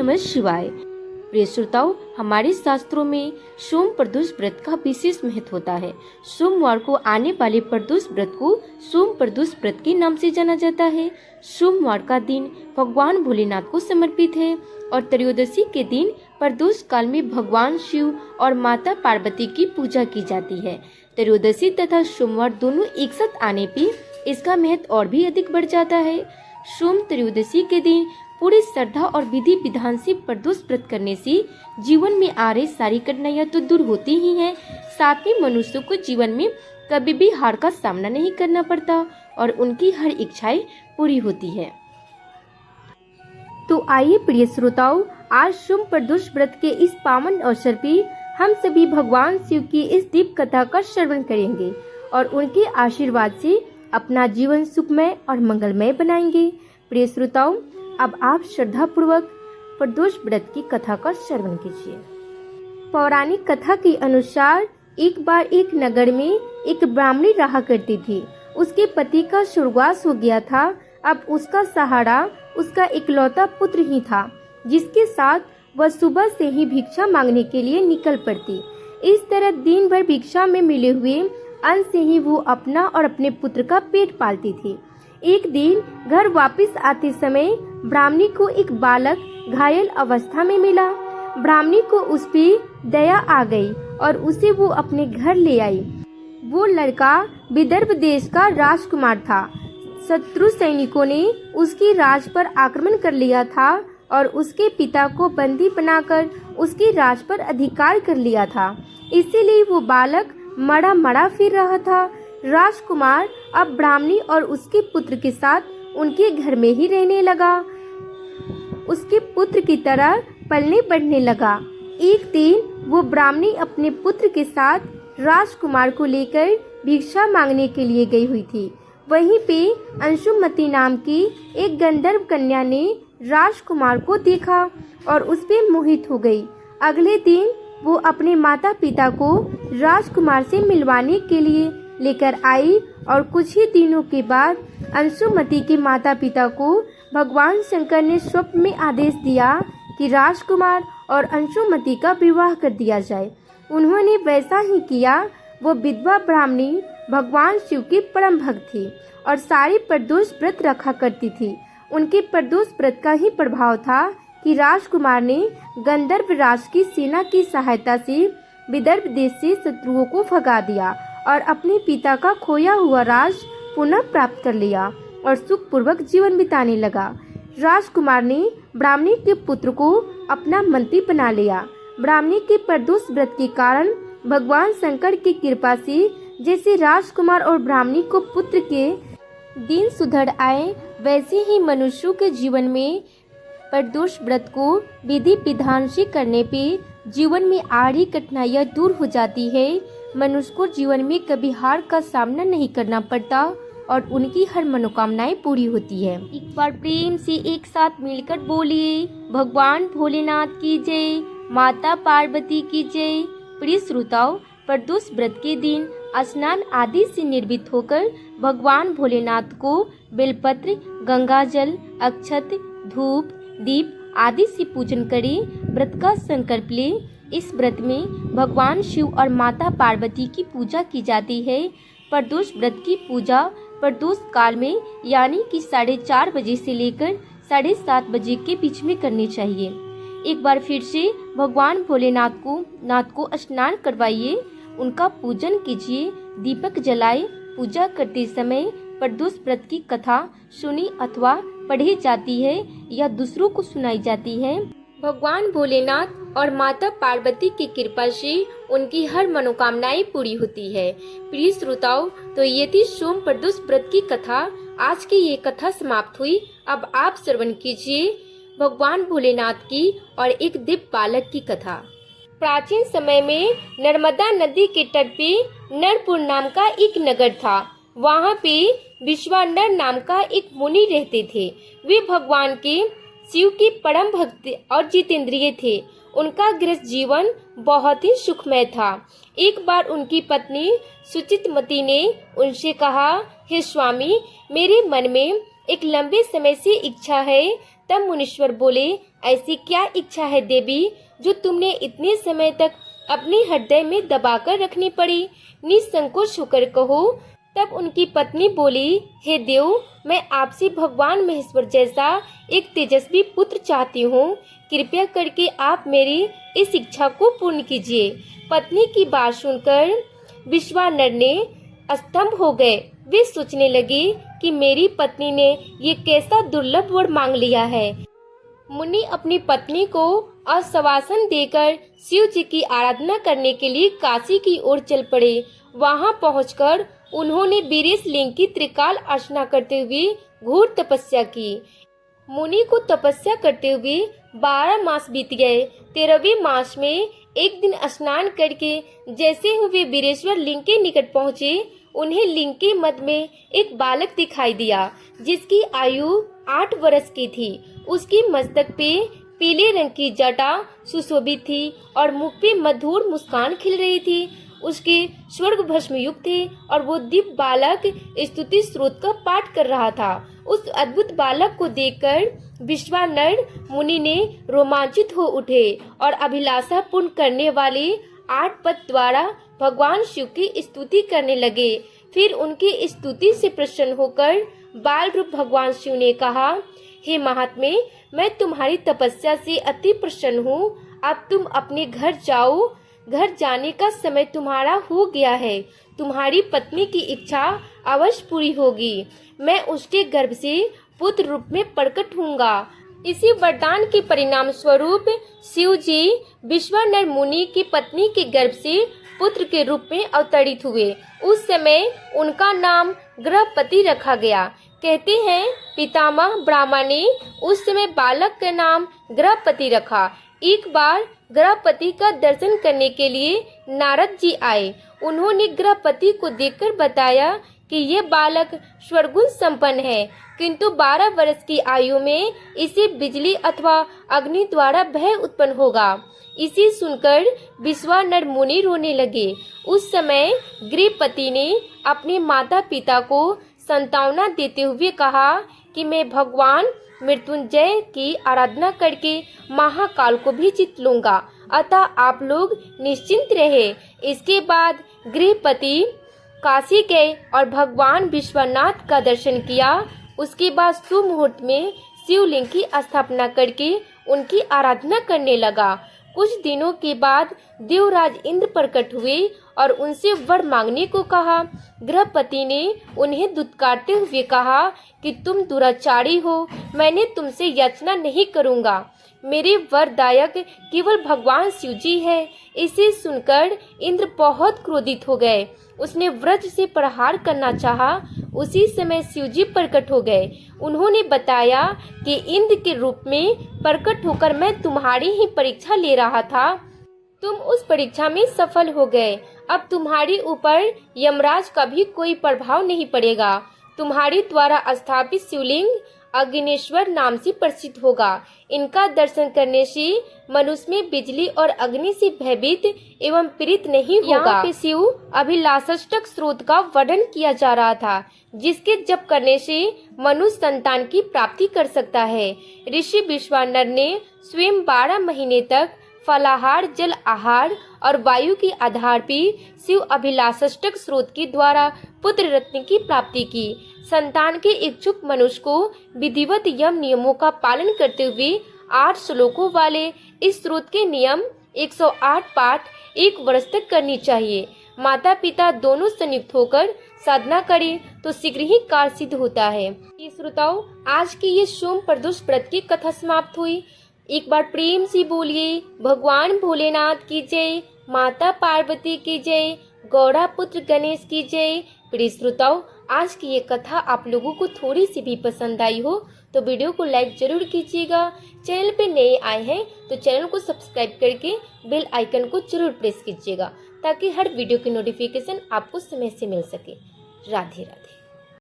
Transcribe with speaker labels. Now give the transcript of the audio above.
Speaker 1: नमः शिवाय। प्रिय श्रोताओं, हमारे शास्त्रों में सोम प्रदोष व्रत का विशेष महत्व होता है। सोमवार को आने वाले प्रदोष व्रत को सोम प्रदोष व्रत के नाम से जाना जाता है। सोमवार का दिन भगवान भोलेनाथ को समर्पित है और त्रयोदशी के दिन प्रदोष काल में भगवान शिव और माता पार्वती की पूजा की जाती है। त्रयोदशी तथा सोमवार दोनों एक साथ आने पर इसका महत्व और भी अधिक बढ़ जाता है। सोम त्रयोदशी के दिन पूरी श्रद्धा और विधि विधान से प्रदोष व्रत करने से जीवन में आ रही सारी कठिनाइयां तो दूर होती ही हैं, साथ ही मनुष्य को जीवन में कभी भी हार का सामना नहीं करना पड़ता और उनकी हर इच्छाएं पूरी होती है। तो आइए प्रिय श्रोताओं, आज सोम प्रदोष व्रत के इस पावन अवसर पर हम सभी भगवान शिव की इस दिव्य कथा का श्रवण करेंगे और उनके आशीर्वाद से अपना जीवन सुखमय और मंगलमय बनाएंगे। प्रिय श्रोताओं, अब आप श्रद्धा पूर्वक प्रदोष व्रत की कथा का श्रवण कीजिए। पौराणिक कथा के अनुसार एक बार एक नगर में एक ब्राह्मणी रहा करती थी। उसके पति का स्वर्गवास हो गया था। अब उसका सहारा उसका इकलौता पुत्र ही था, जिसके साथ वह सुबह से ही भिक्षा मांगने के लिए निकल पड़ती। इस तरह दिन भर भिक्षा में मिले हुए अन्न से ही वो अपना और अपने पुत्र का पेट पालती थी। एक दिन घर वापस आते समय ब्राह्मणी को एक बालक घायल अवस्था में मिला। ब्राह्मणी को उस पर दया आ गई और उसे वो अपने घर ले आई। वो लड़का विदर्भ देश का राजकुमार था। शत्रु सैनिकों ने उसकी राज पर आक्रमण कर लिया था और उसके पिता को बंदी बनाकर उसके राज पर अधिकार कर लिया था। इसीलिए वो बालक मरा मरा फिर रहा था। राजकुमार अब ब्राह्मणी और उसके पुत्र के साथ उनके घर में ही रहने लगा। उसके पुत्र की तरह पलने बढ़ने लगा। एक दिन वो ब्राह्मणी अपने पुत्र के साथ राजकुमार को लेकर भिक्षा मांगने के लिए गई हुई थी। वहीं पे अंशुमती नाम की एक गंधर्व कन्या ने राजकुमार को देखा और उस पे मोहित हो गई। अगले दिन वो अपने माता पिता को राजकुमार से मिलवाने के लिए लेकर आई और कुछ ही दिनों के बाद अंशुमती के माता पिता को भगवान शंकर ने स्वप्न में आदेश दिया कि राजकुमार और अंशुमती का विवाह कर दिया जाए। उन्होंने वैसा ही किया। वो विधवा ब्राह्मणी भगवान शिव की परम भक्त थी और सारी प्रदोष व्रत रखा करती थी। उनके प्रदोष व्रत का ही प्रभाव था कि राजकुमार ने गंधर्व राज की सेना की सहायता से विदर्भ देश से शत्रुओं को भगा दिया और अपने पिता का खोया हुआ राज पुनः प्राप्त कर लिया और सुखपूर्वक जीवन बिताने लगा। राजकुमार ने ब्राह्मणी के पुत्र को अपना मंत्री बना लिया। ब्राह्मणी के प्रदोष व्रत के कारण भगवान शंकर की कृपा से जैसे राजकुमार और ब्राह्मणी को पुत्र के दिन सुधर आए, वैसे ही मनुष्यों के जीवन में प्रदोष व्रत को विधि विधान से करने पे जीवन में आ रही कठिनाइयाँ दूर हो जाती है। मनुष्य को जीवन में कभी हार का सामना नहीं करना पड़ता और उनकी हर मनोकामनाएं पूरी होती है। एक बार प्रेम से एक साथ मिलकर बोलिए, भगवान भोलेनाथ की जय, माता पार्वती की जय। प्रिय श्रोताओं, प्रदोष व्रत के दिन स्नान आदि से निर्मित होकर भगवान भोलेनाथ को बेलपत्र, गंगाजल, अक्षत, धूप, दीप आदि से पूजन करें। व्रत का संकल्प लें। इस व्रत में भगवान शिव और माता पार्वती की पूजा की जाती है। प्रदोष व्रत की पूजा प्रदोष काल में यानी कि 4:30 बजे से लेकर 7:30 बजे के बीच में करनी चाहिए। एक बार फिर से भगवान भोलेनाथ को स्नान करवाइए, उनका पूजन कीजिए, दीपक जलाए। पूजा करते समय प्रदोष व्रत की कथा सुनी अथवा पढ़ी जाती है या दूसरों को सुनाई जाती है। भगवान भोलेनाथ और माता पार्वती की कृपा से उनकी हर मनोकामनाएं पूरी होती है। प्रिय श्रोताओं, तो ये थी सोम प्रदोष व्रत की कथा। आज की ये कथा समाप्त हुई। अब आप श्रवण कीजिए भगवान भोलेनाथ की और एक दिव्य बालक की कथा। प्राचीन समय में नर्मदा नदी के तट पे नरपुर नाम का एक नगर था। वहाँ पे विश्वानर नाम का एक मुनि रहते थे। वे भगवान के शिव के परम भक्त और जितेंद्रिय थे। उनका गृहस्थ जीवन बहुत ही सुखमय था। एक बार उनकी पत्नी सुचितमती ने उनसे कहा, हे स्वामी, मेरे मन में एक लंबे समय से इच्छा है, तब मुनीश्वर बोले, ऐसी क्या इच्छा है देवी जो तुमने इतने समय तक अपने हृदय में दबाकर रखनी पड़ी? निसंकोच होकर कहो। तब उनकी पत्नी बोली, हे देव, मैं आपसे भगवान महेश्वर जैसा एक तेजस्वी पुत्र चाहती हूँ। कृपया करके आप मेरी इस इच्छा को पूर्ण कीजिए। पत्नी की बात सुनकर विश्वानर ने स्तंभ हो गए। वे सोचने लगे कि मेरी पत्नी ने ये कैसा दुर्लभ वर मांग लिया है। मुनि अपनी पत्नी को आश्वासन देकर शिव जी की आराधना करने के लिए काशी की ओर चल पड़े। वहां पहुंचकर उन्होंने वीरेश लिंग की त्रिकाल अर्चना करते हुए घोर तपस्या की। मुनि को तपस्या करते हुए 12 मास बीत गए। 13वें मास में एक दिन स्नान करके जैसे ही वे वीरेश्वर लिंग के निकट पहुँचे, उन्हें लिंग के मध्य में एक बालक दिखाई दिया जिसकी आयु 8 वर्ष की थी। उसकी मस्तक पे पीले रंग की जटा सुशोभित थी और मुख पे मधुर मुस्कान खिल रही थी। उसके स्वर्ग भस्म युक्त थे और वो दिव्य बालक स्तुति स्रोत का पाठ कर रहा था। उस अद्भुत बालक को देखकर विश्वानर मुनि ने रोमांचित हो उठे और अभिलाषा पूर्ण करने वाले 8 पद द्वारा भगवान शिव की स्तुति करने लगे। फिर उनकी स्तुति से प्रसन्न होकर बाल रूप भगवान शिव ने कहा, हे महात्मे, मैं तुम्हारी तपस्या से अति प्रसन्न हूँ। अब तुम अपने घर जाओ। घर जाने का समय तुम्हारा हो गया है। तुम्हारी पत्नी की इच्छा अवश्य पूरी होगी। मैं उसके गर्भ से पुत्र रूप में प्रकट होऊंगा। इसी वरदान के परिणाम स्वरूप शिव जी विश्वानर मुनि की पत्नी के गर्भ से पुत्र के रूप में अवतरित हुए। उस समय उनका नाम गृहपति रखा गया। कहते हैं पितामह ब्रह्मा ने उस समय बालक का नाम गृहपति रखा। एक बार गृहपति का दर्शन करने के लिए नारद जी आए। उन्होंने गृहपति को देखकर बताया कि ये बालक स्वर्गुण संपन्न है, किंतु 12 वर्ष की आयु में इसे बिजली अथवा अग्नि द्वारा भय उत्पन्न होगा। इसे सुनकर विश्वानर मुनि रोने लगे। उस समय गृहपति ने अपने माता पिता को सांत्वना देते हुए कहा कि मैं भगवान मृत्युंजय की आराधना करके महाकाल को भी जीत लूंगा, अतः आप लोग निश्चिंत रहे। इसके बाद गृहपति काशी गए और भगवान विश्वनाथ का दर्शन किया। उसके बाद सुमुहूर्त में शिवलिंग की स्थापना करके उनकी आराधना करने लगा। कुछ दिनों के बाद देवराज इंद्र प्रकट हुए और उनसे वर मांगने को कहा। गृहपति ने उन्हें दुत्कारते हुए कहा कि तुम दुराचारी हो, मैंने तुमसे याचना नहीं करूंगा। मेरे वरदायक केवल भगवान शिव जी है। इसे सुनकर इंद्र बहुत क्रोधित हो गए। उसने वज्र से प्रहार करना चाहा। उसी समय शिव जी प्रकट हो गए। उन्होंने बताया कि इंद्र के रूप में प्रकट होकर मैं तुम्हारी ही परीक्षा ले रहा था। तुम उस परीक्षा में सफल हो गए। अब तुम्हारे ऊपर यमराज का भी कोई प्रभाव नहीं पड़ेगा। तुम्हारे द्वारा स्थापित शिवलिंग अग्निश्वर नाम से प्रसिद्ध होगा। इनका दर्शन करने से मनुष्य में बिजली और अग्नि से भयभीत एवं पीड़ित नहीं होगा। यहाँ पे शिव अभिलाषाष्टक स्रोत का वर्णन किया जा रहा था, जिसके जप करने से मनुष्य संतान की प्राप्ति कर सकता है। ऋषि विश्वानर ने स्वयं 12 महीने तक फलाहार, जल आहार और वायु के आधार पर शिव अभिलाषाष्टक स्रोत के द्वारा पुत्र रत्न की प्राप्ति की। संतान के इच्छुक मनुष्य को विधिवत यम नियमों का पालन करते हुए 8 श्लोकों वाले इस स्रोत के नियम 108 पाठ 1 वर्ष तक करनी चाहिए। माता पिता दोनों संयुक्त होकर साधना करें तो शीघ्र ही कार्य सिद्ध होता है। श्रोताओ, आज की ये सोम प्रदोष व्रत की कथा समाप्त हुई। एक बार प्रेम से बोलिए, भगवान भोलेनाथ की जय, माता पार्वती की जय, गौड़ा पुत्र गणेश की जय। प्रिय श्रोताओ, आज की ये कथा आप लोगों को थोड़ी सी भी पसंद आई हो तो वीडियो को लाइक जरूर कीजिएगा। चैनल पे नए आए हैं तो चैनल को सब्सक्राइब करके बेल आइकन को जरूर प्रेस कीजिएगा, ताकि हर वीडियो की नोटिफिकेशन आपको समय से मिल सके। राधे राधे।